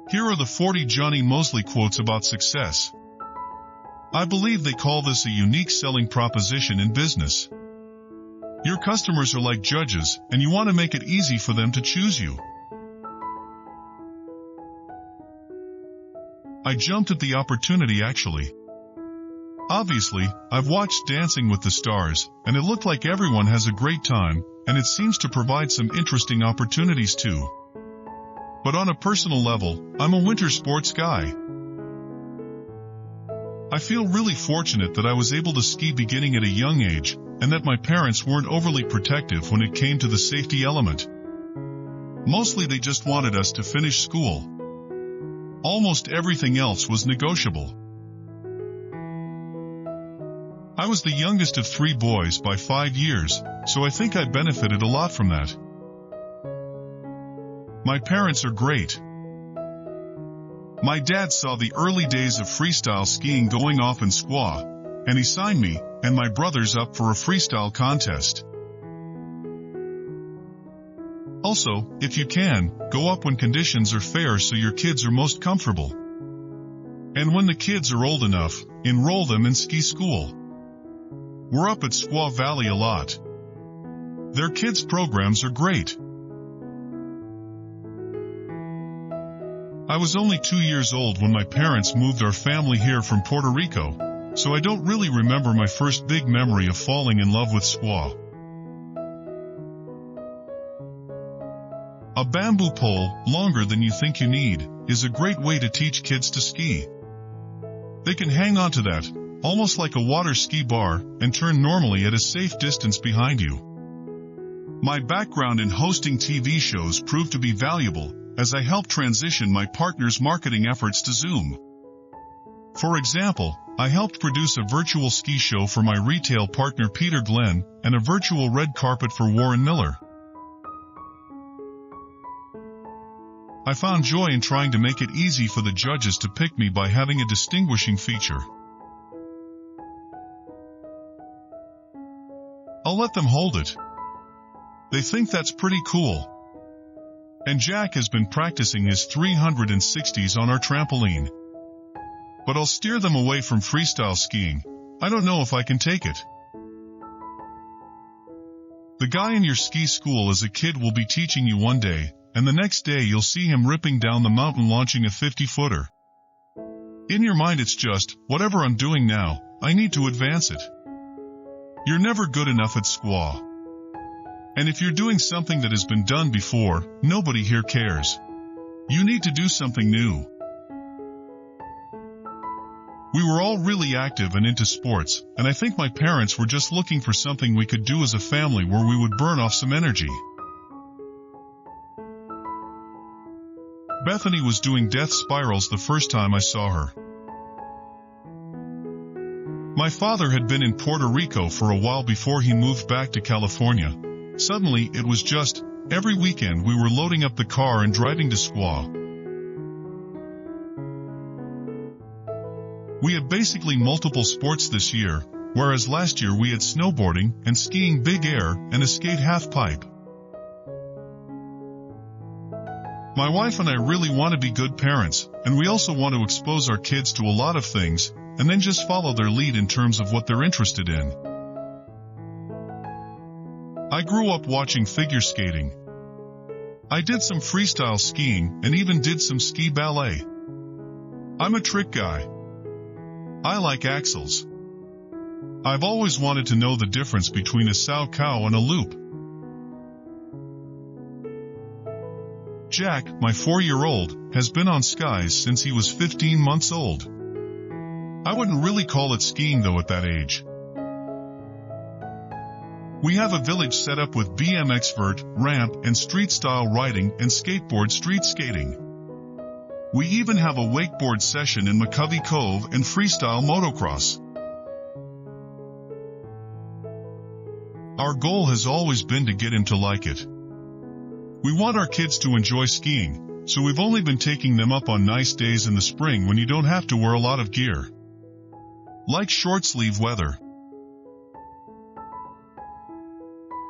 Here are the 40 Jonny Moseley quotes about success. I believe they call this a unique selling proposition in business. Your customers are like judges, and you want to make it easy for them to choose you. I jumped at the opportunity actually. Obviously, I've watched Dancing with the Stars, and it looked like everyone has a great time, and it seems to provide some interesting opportunities too. But on a personal level, I'm a winter sports guy. I feel really fortunate that I was able to ski beginning at a young age, and that my parents weren't overly protective when it came to the safety element. Mostly they just wanted us to finish school. Almost everything else was negotiable. I was the youngest of 3 boys by 5 years, so I think I benefited a lot from that. My parents are great. My dad saw the early days of freestyle skiing going off in Squaw, and he signed me and my brothers up for a freestyle contest. Also, if you can, go up when conditions are fair so your kids are most comfortable. And when the kids are old enough, enroll them in ski school. We're up at Squaw Valley a lot. Their kids' programs are great. I was only 2 years old when my parents moved our family here from Puerto Rico, so I don't really remember my first big memory of falling in love with squaw. A bamboo pole, longer than you think you need, is a great way to teach kids to ski. They can hang on to that, almost like a water ski bar, and turn normally at a safe distance behind you. My background in hosting TV shows proved to be valuable, as I helped transition my partner's marketing efforts to Zoom. For example, I helped produce a virtual ski show for my retail partner Peter Glenn, and a virtual red carpet for Warren Miller. I found joy in trying to make it easy for the judges to pick me by having a distinguishing feature. I'll let them hold it. They think that's pretty cool. And Jack has been practicing his 360s on our trampoline. But I'll steer them away from freestyle skiing. I don't know if I can take it. The guy in your ski school as a kid will be teaching you one day, and the next day you'll see him ripping down the mountain launching a 50-footer. In your mind it's just, whatever I'm doing now, I need to advance it. You're never good enough at squaw. And if you're doing something that has been done before, nobody here cares. You need to do something new. We were all really active and into sports, and I think my parents were just looking for something we could do as a family where we would burn off some energy. Bethany was doing death spirals the first time I saw her. My father had been in Puerto Rico for a while before he moved back to California. Suddenly, it was just, every weekend we were loading up the car and driving to Squaw. We had basically multiple sports this year, whereas last year we had snowboarding and skiing big air and a skate half pipe. My wife and I really want to be good parents, and we also want to expose our kids to a lot of things, and then just follow their lead in terms of what they're interested in. I grew up watching figure skating. I did some freestyle skiing and even did some ski ballet. I'm a trick guy. I like axles. I've always wanted to know the difference between a sow cow and a loop. Jack, my 4-year-old, has been on skis since he was 15 months old. I wouldn't really call it skiing though at that age. We have a village set up with BMX vert, ramp, and street-style riding and skateboard street skating. We even have a wakeboard session in McCovey Cove and freestyle motocross. Our goal has always been to get him to like it. We want our kids to enjoy skiing, so we've only been taking them up on nice days in the spring when you don't have to wear a lot of gear. Like short-sleeve weather.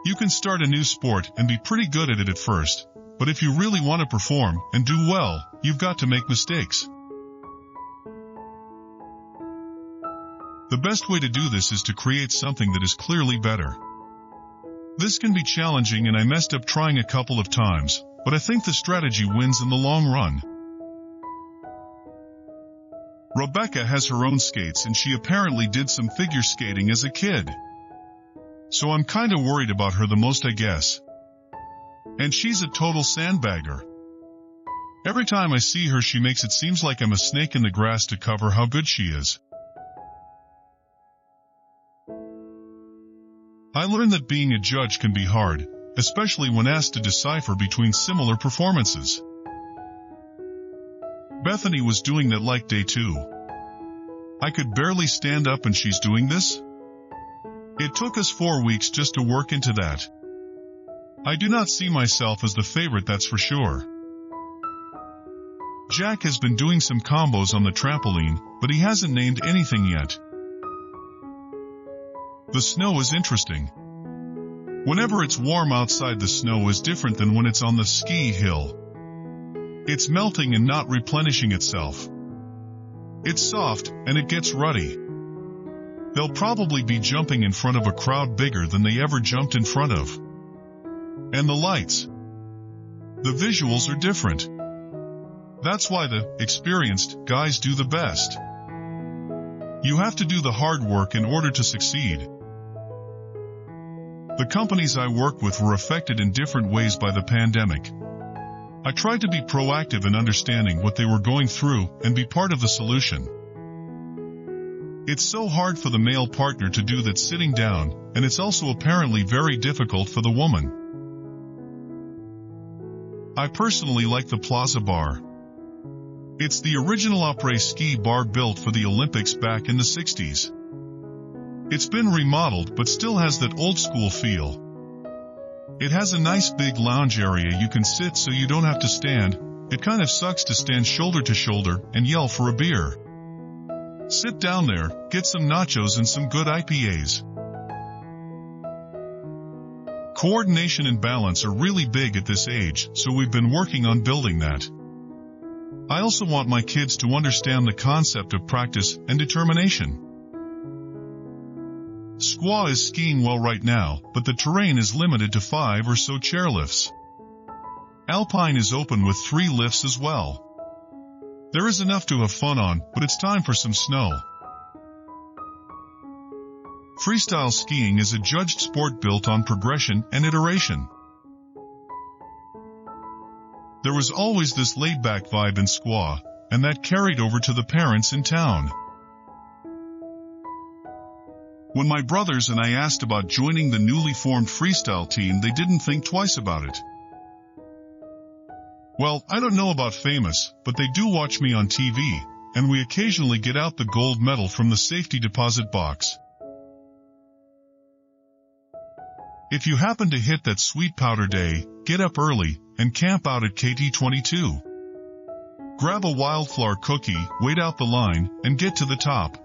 You can start a new sport and be pretty good at it at first, but if you really want to perform and do well, you've got to make mistakes. The best way to do this is to create something that is clearly better. This can be challenging, and I messed up trying a couple of times, but I think the strategy wins in the long run. Rebecca has her own skates, and she apparently did some figure skating as a kid. So I'm kinda worried about her the most, I guess. And she's a total sandbagger. Every time I see her, she makes it seem like I'm a snake in the grass to cover how good she is. I learned that being a judge can be hard, especially when asked to decipher between similar performances. Bethany was doing that like day 2. I could barely stand up, and she's doing this? It took us 4 weeks just to work into that. I do not see myself as the favorite, that's for sure. Jack has been doing some combos on the trampoline, but he hasn't named anything yet. The snow is interesting. Whenever it's warm outside, the snow is different than when it's on the ski hill. It's melting and not replenishing itself. It's soft, and it gets ruddy. They'll probably be jumping in front of a crowd bigger than they ever jumped in front of. And the lights. The visuals are different. That's why the experienced guys do the best. You have to do the hard work in order to succeed. The companies I work with were affected in different ways by the pandemic. I tried to be proactive in understanding what they were going through and be part of the solution. It's so hard for the male partner to do that sitting down, and it's also apparently very difficult for the woman. I personally like the Plaza Bar. It's the original après-ski bar built for the Olympics back in the 60s. It's been remodeled but still has that old-school feel. It has a nice big lounge area you can sit so you don't have to stand. It kind of sucks to stand shoulder to shoulder and yell for a beer. Sit down there, get some nachos and some good IPAs. Coordination and balance are really big at this age, so we've been working on building that. I also want my kids to understand the concept of practice and determination. Squaw is skiing well right now, but the terrain is limited to 5 or so chairlifts. Alpine is open with 3 lifts as well. There is enough to have fun on, but it's time for some snow. Freestyle skiing is a judged sport built on progression and iteration. There was always this laid-back vibe in squaw, and that carried over to the parents in town. When my brothers and I asked about joining the newly formed freestyle team, they didn't think twice about it. Well, I don't know about famous, but they do watch me on TV, and we occasionally get out the gold medal from the safety deposit box. If you happen to hit that sweet powder day, get up early and camp out at KT22. Grab a wildflower cookie, wait out the line, and get to the top.